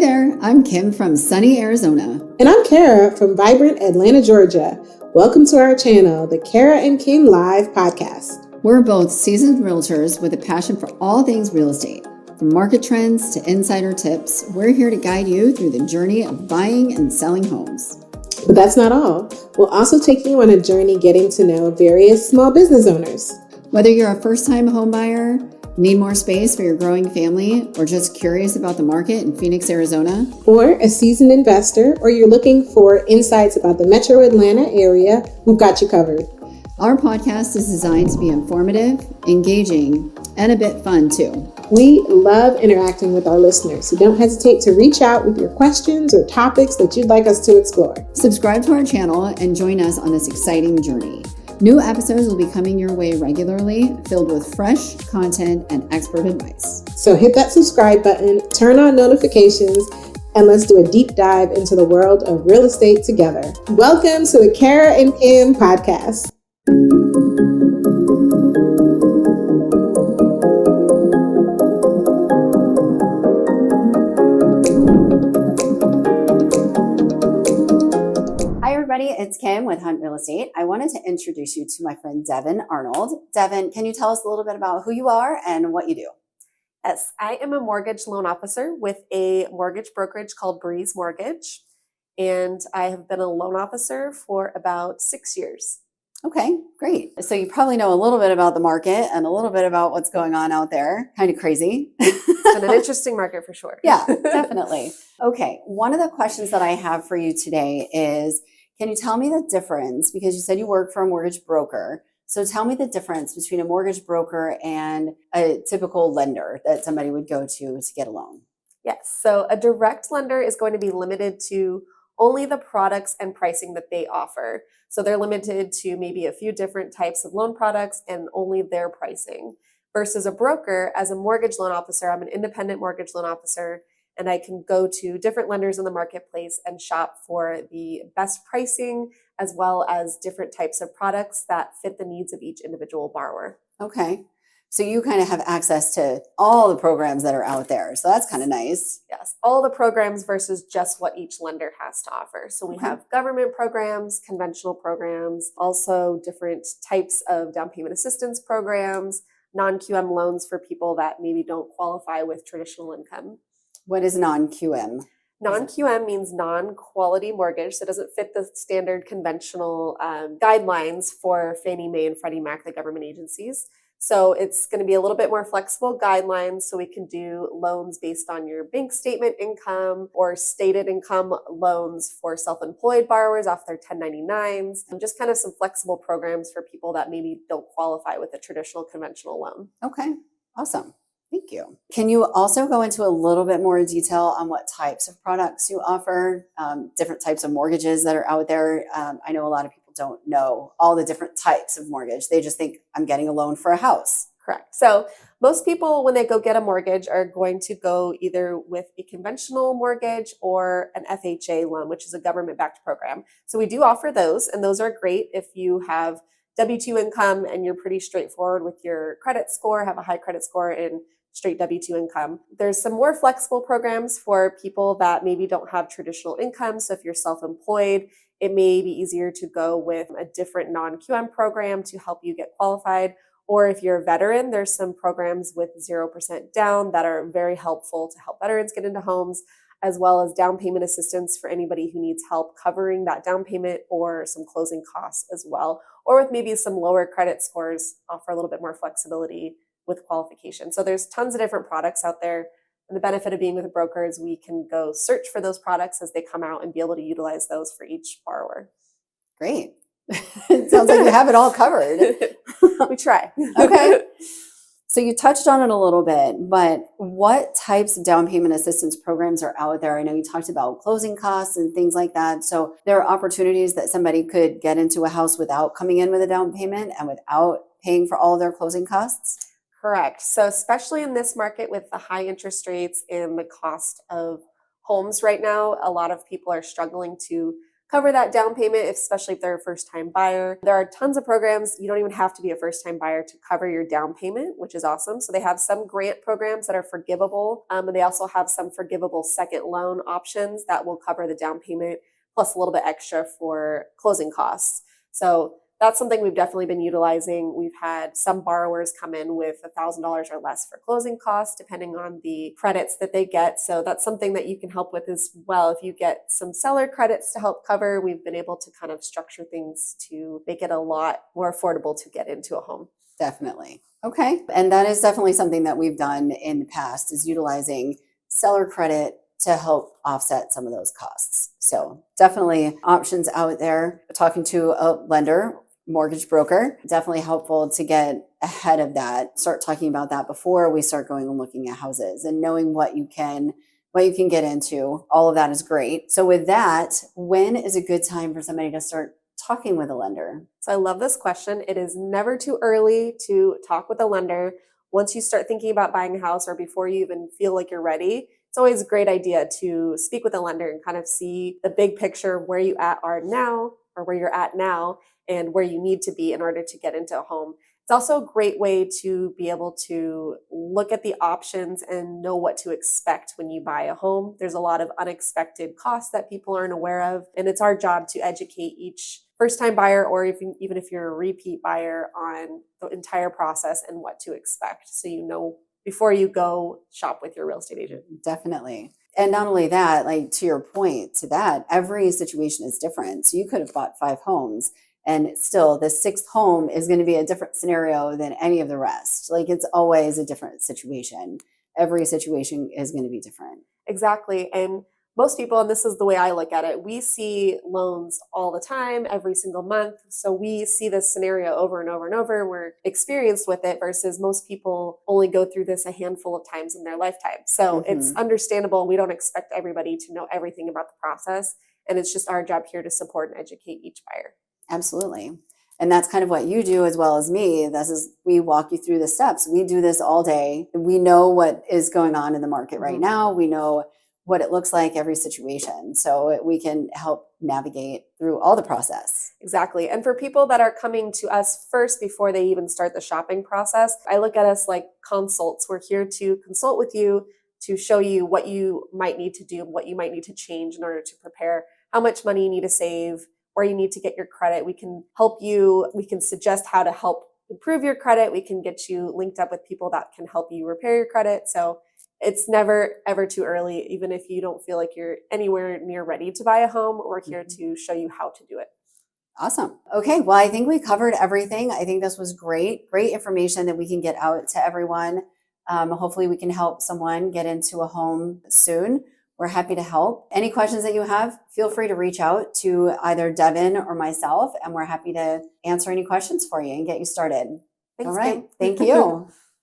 there, I'm Kim from sunny Arizona. And I'm Kara from vibrant Atlanta, Georgia. Welcome to our channel, the Kara and Kim Live podcast. We're both seasoned realtors with a passion for all things real estate. From market trends to insider tips, we're here to guide you through the journey of buying and selling homes. But that's not all. We'll also take you on a journey getting to know various small business owners. Whether you're a first-time home buyer, need more space for your growing family, or just curious about the market in Phoenix, Arizona, or a seasoned investor, or you're looking for insights about the metro Atlanta area, we've got you covered. Our podcast is designed to be informative, engaging, and a bit fun too. We love interacting with our listeners, so don't hesitate to reach out with your questions or topics that you'd like us to explore. Subscribe to our channel and join us on this exciting journey. New episodes will be coming your way regularly, filled with fresh content and expert advice. So hit that subscribe button, turn on notifications, and let's do a deep dive into the world of real estate together. Welcome to the Kara and Kim podcast. It's Kim with Hunt Real Estate. I wanted to introduce you to my friend Devon Arnold. Devon, can you tell us a little bit about who you are and what you do? Yes, I am a mortgage loan officer with a mortgage brokerage called Breeze Mortgage, and I have been a loan officer for about 6 years. Okay, great. So you probably know a little bit about the market and a little bit about what's going on out there. Kind of crazy. It's been an interesting market for sure. Yeah, definitely. Okay, one of the questions that I have for you today is, can you tell me the difference, because you said you work for a mortgage broker. So tell me the difference between a mortgage broker and a typical lender that somebody would go to get a loan. Yes. So a direct lender is going to be limited to only the products and pricing that they offer. So they're limited to maybe a few different types of loan products and only their pricing. Versus a broker, as a mortgage loan officer, I'm an independent mortgage loan officer, and I can go to different lenders in the marketplace and shop for the best pricing, as well as different types of products that fit the needs of each individual borrower. Okay. So you kind of have access to all the programs that are out there. So that's kind of nice. Yes. All the programs versus just what each lender has to offer. So we have government programs, conventional programs, also different types of down payment assistance programs, non-QM loans for people that maybe don't qualify with traditional income. What is non-QM? Non-QM means non-quality mortgage. So it doesn't fit the standard conventional guidelines for Fannie Mae and Freddie Mac, the government agencies. So it's going to be a little bit more flexible guidelines. So we can do loans based on your bank statement income or stated income loans for self-employed borrowers off their 1099s, and just kind of some flexible programs for people that maybe don't qualify with a traditional conventional loan. Okay, awesome. Thank you. Can you also go into a little bit more detail on what types of products you offer, different types of mortgages that are out there? I know a lot of people don't know all the different types of mortgage. They just think I'm getting a loan for a house. Correct. So most people, when they go get a mortgage, are going to go either with a conventional mortgage or an FHA loan, which is a government-backed program. So we do offer those, and those are great if you have W-2 income and you're pretty straightforward with your credit score, have a high credit score, and straight W-2 income. There's some more flexible programs for people that maybe don't have traditional income. So if you're self-employed, it may be easier to go with a different non-QM program to help you get qualified. Or if you're a veteran, there's some programs with 0% down that are very helpful to help veterans get into homes, as well as down payment assistance for anybody who needs help covering that down payment or some closing costs as well. Or with maybe some lower credit scores, offer a little bit more flexibility with qualification. So there's tons of different products out there. And the benefit of being with a broker is we can go search for those products as they come out and be able to utilize those for each borrower. Great. It sounds like you have it all covered. We try. Okay. So you touched on it a little bit, but what types of down payment assistance programs are out there? I know you talked about closing costs and things like that. So there are opportunities that somebody could get into a house without coming in with a down payment and without paying for all of their closing costs? Correct. So especially in this market with the high interest rates and the cost of homes right now, a lot of people are struggling to cover that down payment, especially if they're a first-time buyer. There are tons of programs. You don't even have to be a first-time buyer to cover your down payment, which is awesome. So they have some grant programs that are forgivable, and they also have some forgivable second loan options that will cover the down payment plus a little bit extra for closing costs. So that's something we've definitely been utilizing. We've had some borrowers come in with $1,000 or less for closing costs, depending on the credits that they get. So that's something that you can help with as well. If you get some seller credits to help cover, we've been able to kind of structure things to make it a lot more affordable to get into a home. Definitely. Okay. And that is definitely something that we've done in the past, is utilizing seller credit to help offset some of those costs. So definitely options out there. Talking to a lender, mortgage broker, definitely helpful to get ahead of that. Start talking about that before we start going and looking at houses, and knowing what you can get into. All of that is great. So with that, when is a good time for somebody to start talking with a lender? So I love this question. It is never too early to talk with a lender. Once you start thinking about buying a house, or before you even feel like you're ready, it's always a great idea to speak with a lender and kind of see the big picture, where you are now, or where you're at now, and where you need to be in order to get into a home. It's also a great way to be able to look at the options and know what to expect when you buy a home. There's a lot of unexpected costs that people aren't aware of, and it's our job to educate each first-time buyer, or even if you're a repeat buyer, on the entire process and what to expect, so you know before you go shop with your real estate agent. Definitely. And not only that, like to your point to that, every situation is different. So you could have bought 5 homes, and still the 6th home is going to be a different scenario than any of the rest. Like, it's always a different situation. Every situation is going to be different. Exactly. And most people, and this is the way I look at it, we see loans all the time, every single month. So we see this scenario over and over and over. We're experienced with it, versus most people only go through this a handful of times in their lifetime. So it's understandable. We don't expect everybody to know everything about the process. And it's just our job here to support and educate each buyer. Absolutely. And that's kind of what you do as well as me. We walk you through the steps. We do this all day. We know what is going on in the market right now. We know what it looks like, every situation. So we can help navigate through all the process. Exactly. And for people that are coming to us first before they even start the shopping process, I look at us like consults. We're here to consult with you, to show you what you might need to do, what you might need to change in order to prepare, how much money you need to save, where you need to get your credit. We can help you. We can suggest how to help improve your credit. We can get you linked up with people that can help you repair your credit. So it's never, ever too early. Even if you don't feel like you're anywhere near ready to buy a home, we're here to show you how to do it. Awesome. Okay. Well, I think we covered everything. I think this was great information that we can get out to everyone. Hopefully we can help someone get into a home soon. We're happy to help. Any questions that you have, feel free to reach out to either Devin or myself, and we're happy to answer any questions for you and get you started. Thanks, All right. Kim. Thank you.